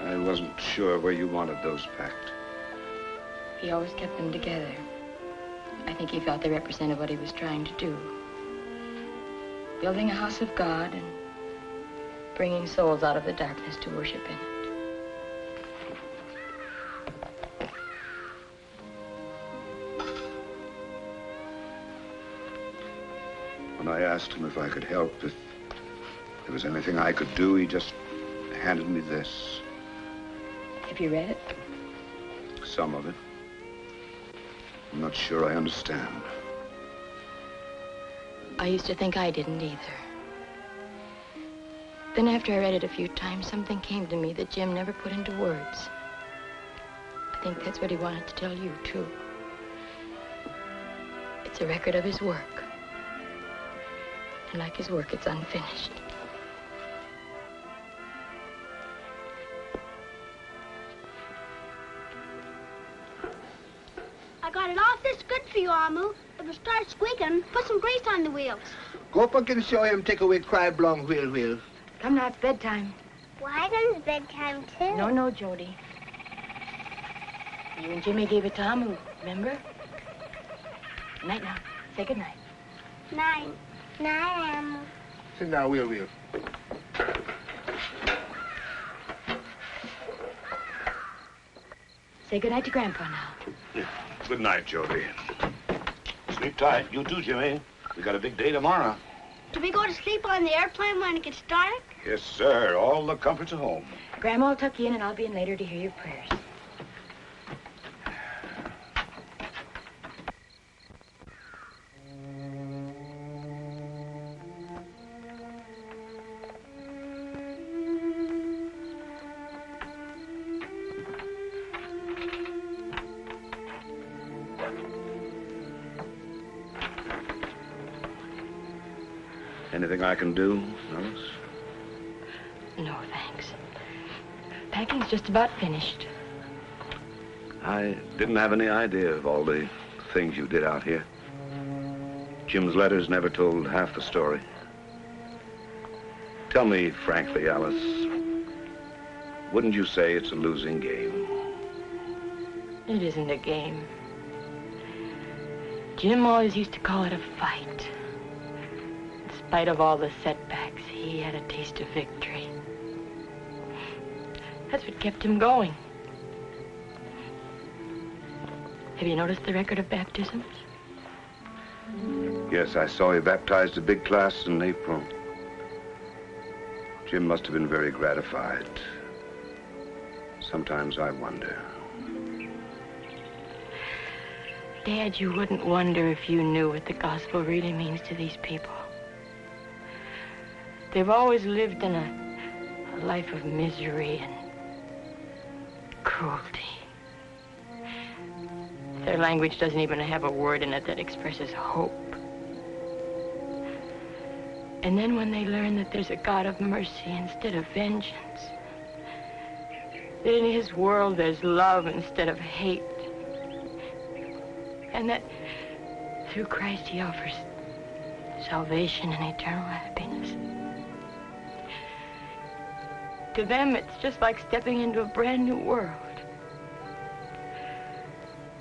I wasn't sure where you wanted those packed. He always kept them together. I think he felt they represented what he was trying to do. Building a house of God and bringing souls out of the darkness to worship in it. When I asked him if I could help, if there was anything I could do, he just handed me this. Have you read it? Some of it. I'm not sure I understand. I used to think I didn't either. Then after I read it a few times, something came to me that Jim never put into words. I think that's what he wanted to tell you, too. It's a record of his work. And like his work, it's unfinished. I got it all this good for you, Amu. If it starts squeaking, put some grease on the wheels. Go up and show him take away cry blong wheel. Come now, it's bedtime. Wyden's bedtime, too. No, Jody. You and Jimmy gave it to Amu, remember? Good night now. Say good night. Night. Night, Amu. Sit down, wheel. Say good night to Grandpa now. Yeah. Good night, Jody. Sleep tight. You too, Jimmy. We got a big day tomorrow. Do we go to sleep on the airplane when it gets dark? Yes, sir. All the comforts of home. Grandma will tuck you in, and I'll be in later to hear your prayers. Anything I can do, Alice? No, thanks. Packing's just about finished. I didn't have any idea of all the things you did out here. Jim's letters never told half the story. Tell me frankly, Alice, wouldn't you say it's a losing game? It isn't a game. Jim always used to call it a fight. In spite of all the setbacks, he had a taste of victory. That's what kept him going. Have you noticed the record of baptisms? Yes, I saw he baptized a big class in April. Jim must have been very gratified. Sometimes I wonder. Dad, you wouldn't wonder if you knew what the gospel really means to these people. They've always lived in a life of misery and cruelty. Their language doesn't even have a word in it that expresses hope. And then when they learn that there's a God of mercy instead of vengeance, that in his world there's love instead of hate, and that through Christ he offers salvation and eternal happiness. To them, it's just like stepping into a brand new world.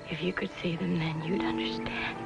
If you could see them then, you'd understand.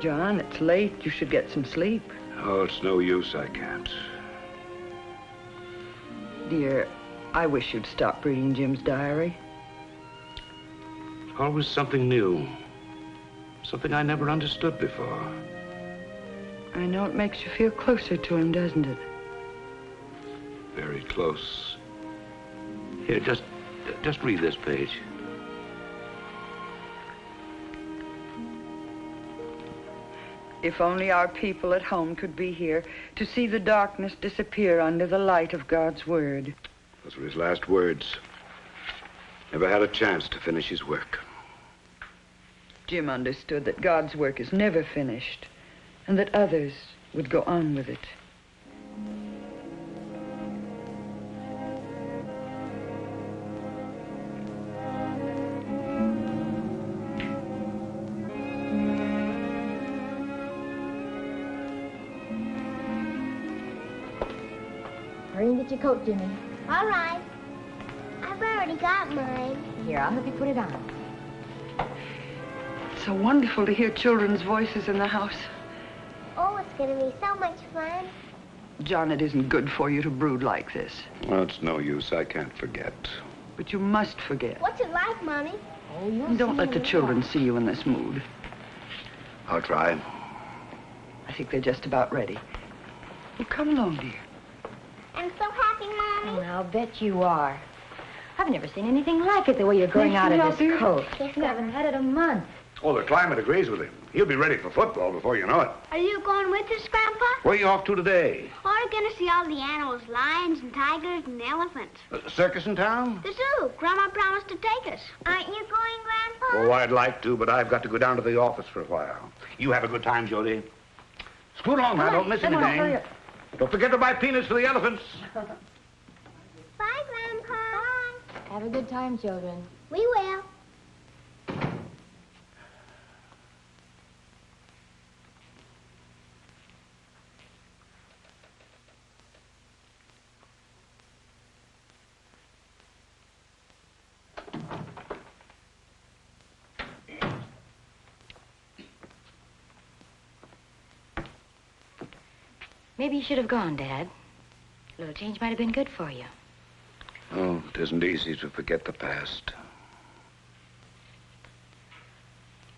John, it's late. You should get some sleep. Oh, it's no use. I can't. Dear, I wish you'd stop reading Jim's diary. Always something new. Something I never understood before. I know it makes you feel closer to him, doesn't it? Very close. Here, just read this page. If only our people at home could be here to see the darkness disappear under the light of God's word. Those were his last words. Never had a chance to finish his work. Jim understood that God's work is never finished and that others would go on with it. Hurry and get your coat, Jimmy. All right. I've already got mine. Here, I'll help you put it on. It's so wonderful to hear children's voices in the house. Oh, it's going to be so much fun. John, it isn't good for you to brood like this. Well, it's no use. I can't forget. But you must forget. What's it like, Mommy? Oh, And don't let the children see you in this mood. I'll try. I think they're just about ready. Well, come along, dear. I'm so happy, Mommy. Oh, I'll bet you are. I've never seen anything like it, the way you're growing out of this coat. Yes, You haven't had it a month. Oh, the climate agrees with him. He'll be ready for football before you know it. Are you going with us, Grandpa? Where are you off to today? We're going to see all the animals, lions and tigers and elephants. Circus in town? The zoo. Grandma promised to take us. Aren't you going, Grandpa? Oh, I'd like to, but I've got to go down to the office for a while. You have a good time, Jody. Scoot along now. Don't miss anything. Don't forget to buy peanuts for the elephants. Bye, Grandpa. Bye. Have a good time, children. We will. Maybe you should have gone, Dad. A little change might have been good for you. Oh, it isn't easy to forget the past.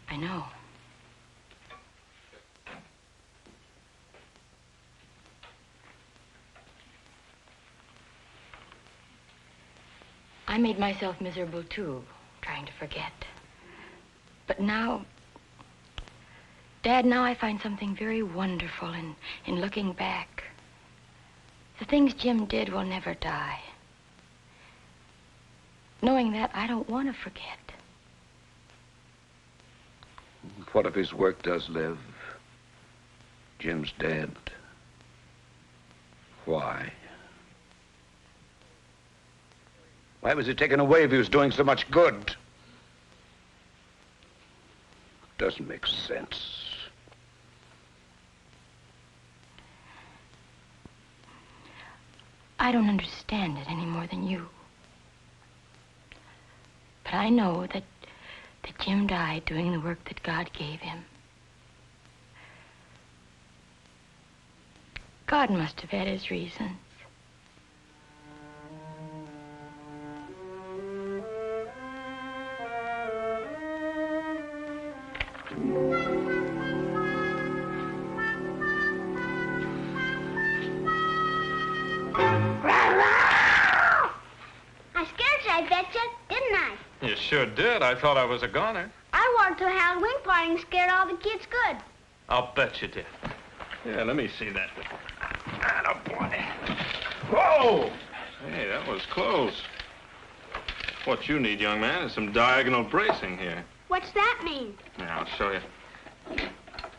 I know. I made myself miserable, too, trying to forget. But now, Dad, now I find something very wonderful in looking back. The things Jim did will never die. Knowing that, I don't want to forget. What if his work does live? Jim's dead. Why? Why was he taken away if he was doing so much good? Doesn't make sense. I don't understand it any more than you. But I know that Jim died doing the work that God gave him. God must have had his reasons. You sure did. I thought I was a goner. I wore it to a Halloween party and scared all the kids good. I'll bet you did. Yeah, let me see that. Attaboy. Whoa! Hey, that was close. What you need, young man, is some diagonal bracing here. What's that mean? Yeah, I'll show you.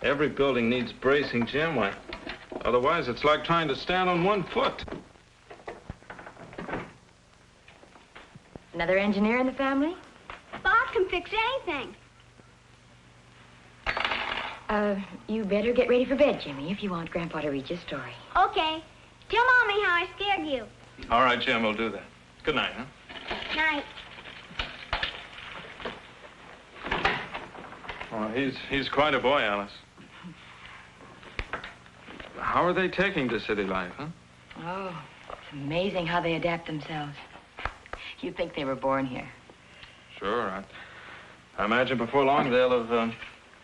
Every building needs bracing, Jim. Why? Otherwise, it's like trying to stand on one foot. Another engineer in the family? Bob can fix anything. You better get ready for bed, Jimmy, if you want Grandpa to read your story. Okay. Tell Mommy how I scared you. All right, Jim, we'll do that. Good night, huh? Night. Well, he's quite a boy, Alice. How are they taking to city life, huh? Oh, it's amazing how they adapt themselves. You'd think they were born here. Sure. I imagine before long they'll have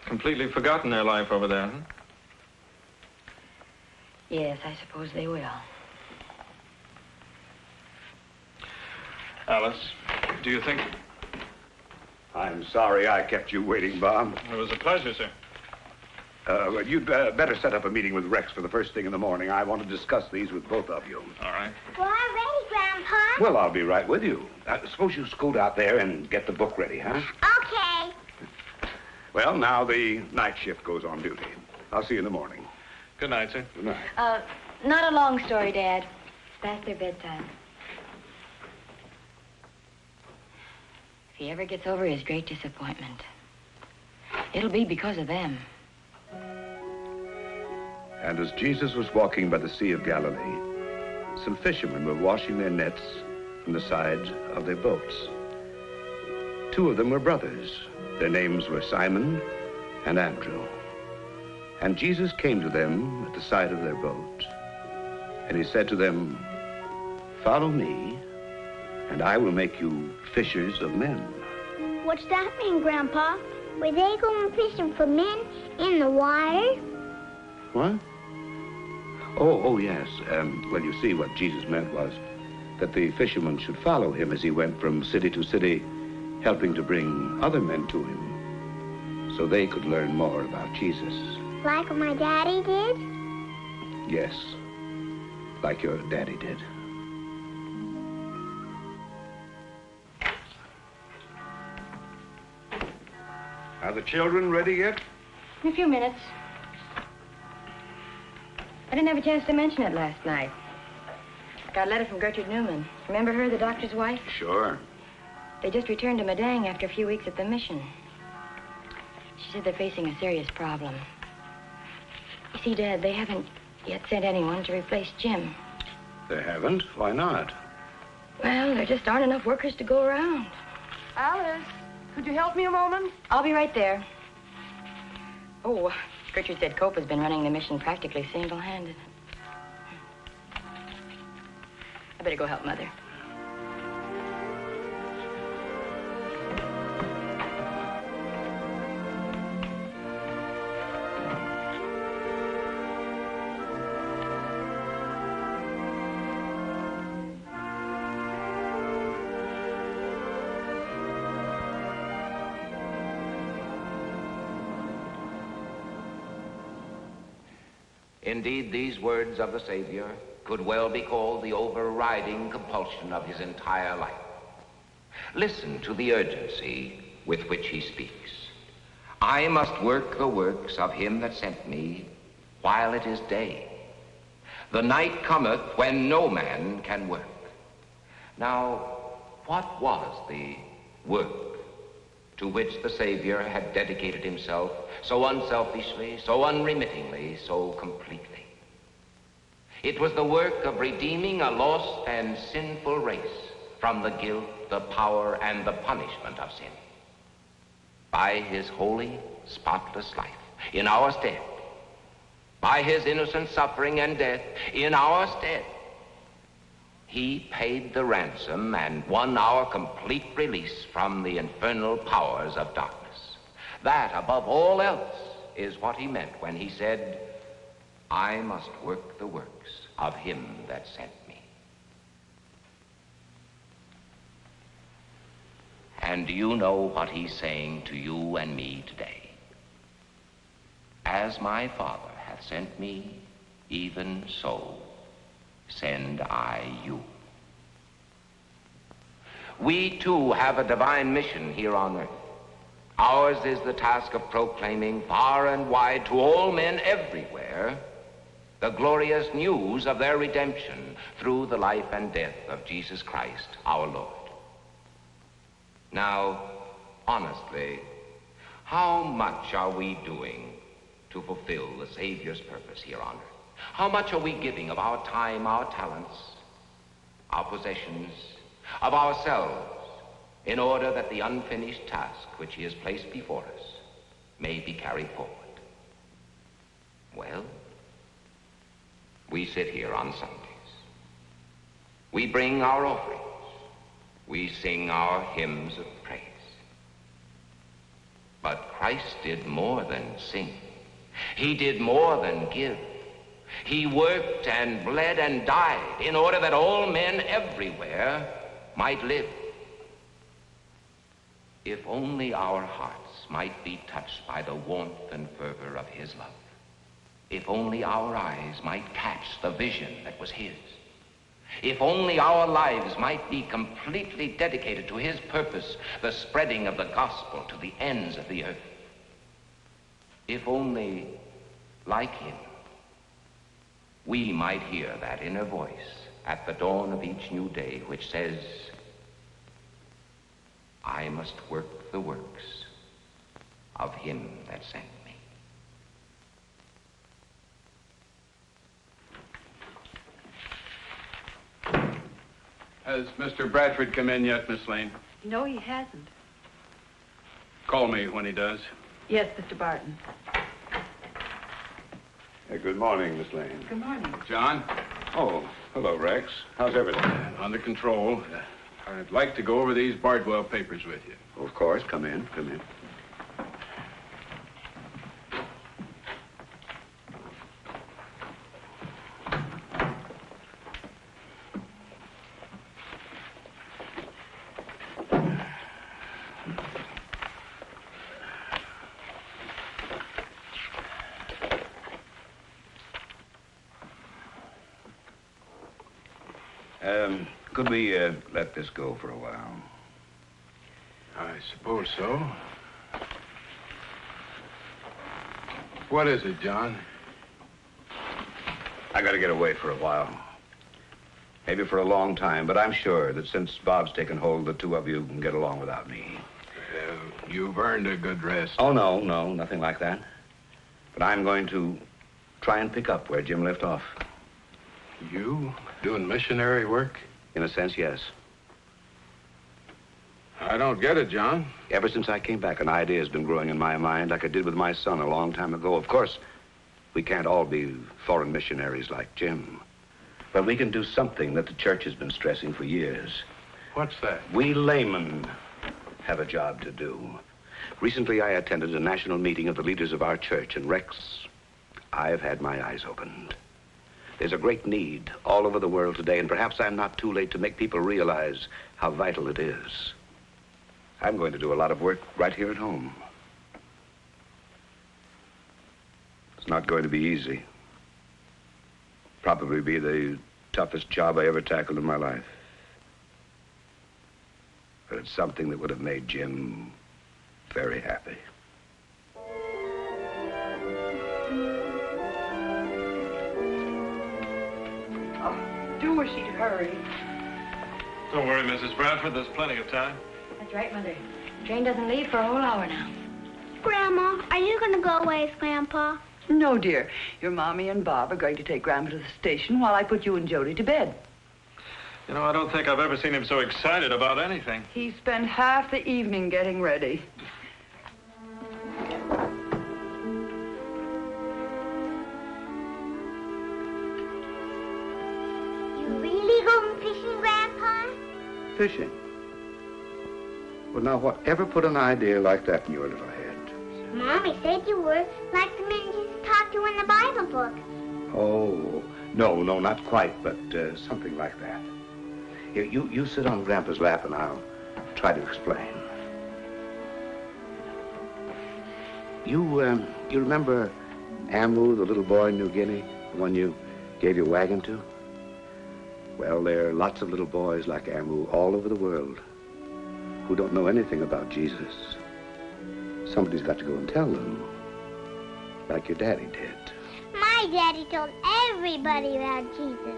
completely forgotten their life over there, huh? Yes, I suppose they will. Alice, do you think... I'm sorry I kept you waiting, Bob. It was a pleasure, sir. Well, you'd better set up a meeting with Rex for the first thing in the morning. I want to discuss these with both of you. All right. Well, I'm ready, Grandpa. Well, I'll be right with you. Suppose you scoot out there and get the book ready, huh? Okay. Well, now the night shift goes on duty. I'll see you in the morning. Good night, sir. Good night. Not a long story, Dad. It's past their bedtime. If he ever gets over his great disappointment, it'll be because of them. And as Jesus was walking by the Sea of Galilee, some fishermen were washing their nets from the sides of their boats. Two of them were brothers. Their names were Simon and Andrew. And Jesus came to them at the side of their boat, and he said to them, "Follow me, and I will make you fishers of men." What's that mean, Grandpa? Were they going fishing for men in the water? What? Oh, yes. Well, you see, what Jesus meant was that the fishermen should follow him as he went from city to city, helping to bring other men to him, so they could learn more about Jesus. Like my daddy did? Yes, like your daddy did. Are the children ready yet? In a few minutes. I didn't have a chance to mention it last night. I got a letter from Gertrude Newman. Remember her, the doctor's wife? Sure. They just returned to Madang after a few weeks at the mission. She said they're facing a serious problem. You see, Dad, they haven't yet sent anyone to replace Jim. They haven't? Why not? Well, there just aren't enough workers to go around. Alice, could you help me a moment? I'll be right there. Oh, Gertrude said Cope has been running the mission practically single-handed. I better go help Mother. Indeed, these words of the Savior could well be called the overriding compulsion of his entire life. Listen to the urgency with which he speaks. I must work the works of him that sent me while it is day. The night cometh when no man can work. Now, what was the work to which the Savior had dedicated himself so unselfishly, so unremittingly, so completely? It was the work of redeeming a lost and sinful race from the guilt, the power, and the punishment of sin. By his holy, spotless life in our stead, by his innocent suffering and death in our stead, he paid the ransom and won our complete release from the infernal powers of darkness. That, above all else, is what he meant when he said, I must work the works of him that sent me. And do you know what he's saying to you and me today? As my Father hath sent me, even so send I you. We too have a divine mission here on earth. Ours is the task of proclaiming far and wide to all men everywhere the glorious news of their redemption through the life and death of Jesus Christ, our Lord. Now, honestly, how much are we doing to fulfill the Savior's purpose here on earth? How much are we giving of our time, our talents, our possessions, of ourselves, in order that the unfinished task which he has placed before us may be carried forward? Well, we sit here on Sundays. We bring our offerings. We sing our hymns of praise. But Christ did more than sing. He did more than give. He worked and bled and died in order that all men everywhere might live. If only our hearts might be touched by the warmth and fervor of his love. If only our eyes might catch the vision that was his. If only our lives might be completely dedicated to his purpose, the spreading of the gospel to the ends of the earth. If only, like him, we might hear that inner voice at the dawn of each new day which says, I must work the works of him that sent me. Has Mr. Bradford come in yet, Miss Lane? No, he hasn't. Call me when he does. Yes, Mr. Barton. Good morning, Miss Lane. Good morning. John? Oh, hello, Rex. How's everything? Under control. I'd like to go over these Bardwell papers with you. Of course. Come in. Come in. Could we let this go for a while? I suppose so. What is it, John? I gotta get away for a while. Maybe for a long time, but I'm sure that since Bob's taken hold, the two of you can get along without me. You've earned a good rest. Oh, no, nothing like that. But I'm going to try and pick up where Jim left off. You doing missionary work? In a sense, yes. I don't get it, John. Ever since I came back, an idea has been growing in my mind like I did with my son a long time ago. Of course, we can't all be foreign missionaries like Jim. But we can do something that the church has been stressing for years. What's that? We laymen have a job to do. Recently, I attended a national meeting of the leaders of our church, and Rex, I've had my eyes opened. There's a great need all over the world today, and perhaps I'm not too late to make people realize how vital it is. I'm going to do a lot of work right here at home. It's not going to be easy. Probably be the toughest job I ever tackled in my life. But it's something that would have made Jim very happy. Do wish he'd hurry. Don't worry, Mrs. Bradford. There's plenty of time. That's right, Mother. The train doesn't leave for a whole hour now. Grandma, are you going to go away with Grandpa? No, dear. Your Mommy and Bob are going to take Grandpa to the station while I put you and Jody to bed. You know, I don't think I've ever seen him so excited about anything. He spent half the evening getting ready. You really going fishing, Grandpa? Fishing? Well, now, whatever put an idea like that in your little head? Mommy said you were like the men Jesus talked to in the Bible book. Oh, no, not quite, but something like that. Here, you sit on Grandpa's lap and I'll try to explain. You remember Amu, the little boy in New Guinea, the one you gave your wagon to? Well, there are lots of little boys like Amu all over the world. who don't know anything about Jesus. Somebody's got to go and tell them, like your daddy did. My daddy told everybody about Jesus.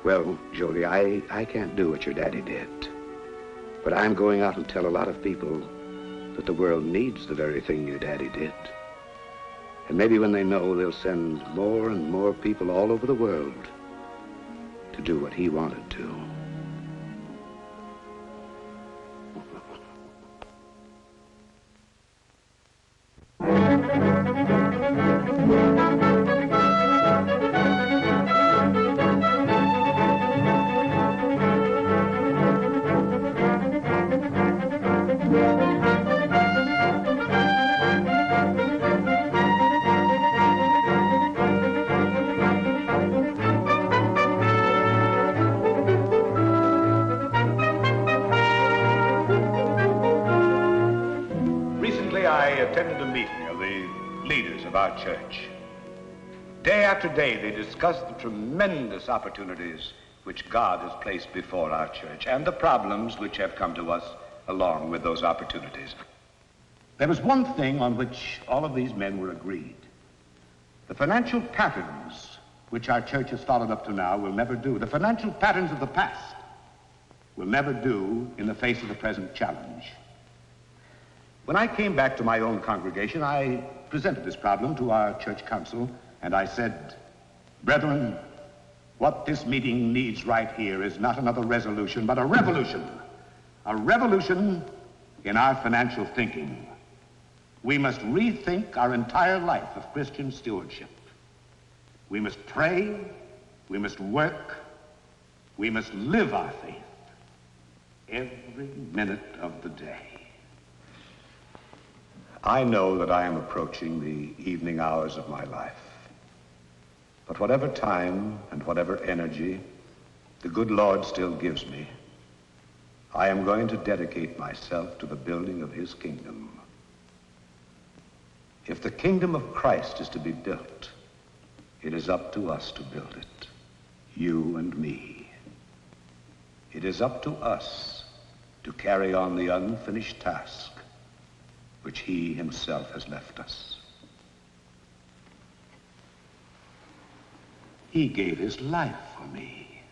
Well, Jolie, I can't do what your daddy did. But I'm going out and tell a lot of people that the world needs the very thing your daddy did. And maybe when they know, they'll send more and more people all over the world to do what he wanted to. Our church. Day after day, they discuss the tremendous opportunities which God has placed before our church and the problems which have come to us along with those opportunities. There was one thing on which all of these men were agreed. The financial patterns which our church has followed up to now will never do. The financial patterns of the past will never do in the face of the present challenge. When I came back to my own congregation, I presented this problem to our church council, and I said, brethren, what this meeting needs right here is not another resolution, but a revolution. A revolution in our financial thinking. We must rethink our entire life of Christian stewardship. We must pray, we must work, we must live our faith every minute of the day. I know that I am approaching the evening hours of my life. But whatever time and whatever energy the good Lord still gives me, I am going to dedicate myself to the building of his kingdom. If the kingdom of Christ is to be built, it is up to us to build it, you and me. It is up to us to carry on the unfinished task which he himself has left us. He gave his life for me,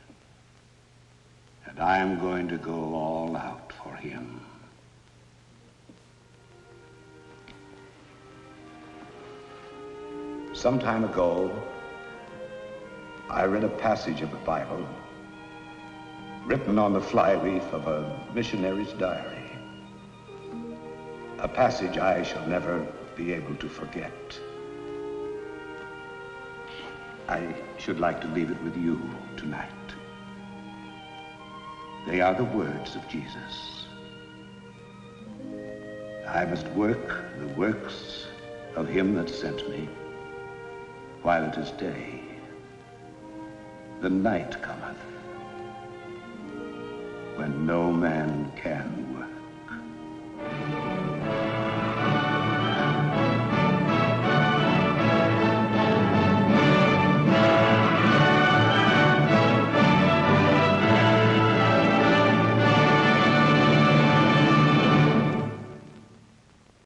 and I am going to go all out for him. Some time ago, I read a passage of the Bible written on the flyleaf of a missionary's diary. A passage I shall never be able to forget. I should like to leave it with you tonight. They are the words of Jesus. I must work the works of him that sent me while it is day. The night cometh when no man can